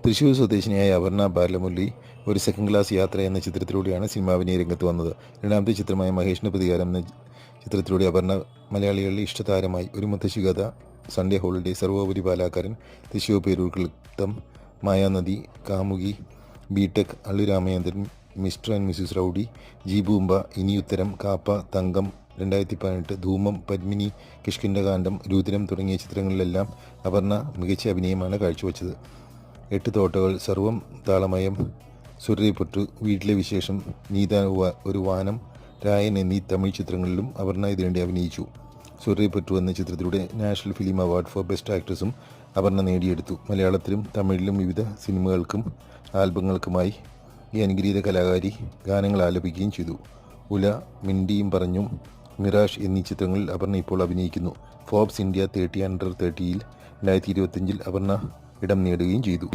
തൃശ്ശൂർ സ്വദേശിനിയായ അപർണ ബാലമുരളി ഒരു second class യാത്ര എന്ന ചിത്രത്തിലൂടെയാണ് സിനിമാഭിനയ രംഗത്ത് വന്നത്. രണ്ടാമത്തെ ചിത്രമായ മഹേഷിൻ്റെ പ്രതികാരം എന്ന ചിത്രത്തിലൂടെ അപർണ മലയാളികളുടെ ഇഷ്ടതാരമായി. ഒരു മുത്തശ്ശി കഥ, സൺഡേ ഹോളിഡേ, സർവോപരി പാലാക്കാരൻ, തൃശ്ശൂർ പേരൂർക്കൃത്തം, Mayaanadhi, Kamuki, BTech, Allu Ramachandran, Mr and Mrs Rowdy, Jeeboomba, Iniyutharam, Kaapa, Thankam, 2018, Dhoomam, Padmini, Kishkindhakandam, Rudram തുടങ്ങിയ ചിത്രങ്ങളിലെല്ലാം അപർണ മികച്ച അഭിനയമാണ് കാഴ്ചവെച്ചത്. 8 തോട്ടകൾ, സർവം താളമയം, സുരരിപൊട്ടു, വീട്ടിലെ വിശേഷം, നീതാ ഒരു വാനം, രായൻ എന്നീ തമിഴ് ചിത്രങ്ങളിലും അപർണ ഇതിനിടെ അഭിനയിച്ചു. സുരരിപൊട്ടു എന്ന ചിത്രത്തിലൂടെ national film award for best ആക്ട്രസും അപർണ നേടിയെടുത്തു. മലയാളത്തിലും തമിഴിലും വിവിധ സിനിമകൾക്കും ആൽബങ്ങൾക്കുമായി ഈ അനുഗ്രഹീത കലാകാരി ഗാനങ്ങൾ ആലപിക്കുകയും ചെയ്തു. ഉല, മിണ്ടിയും പറഞ്ഞും, മിറാഷ് എന്നീ ചിത്രങ്ങളിൽ അപർണ ഇപ്പോൾ അഭിനയിക്കുന്നു. ഫോബ്സ് ഇന്ത്യ 30 Under 30 2025 അപർണ ഇടം നേടുകയും ചെയ്തു.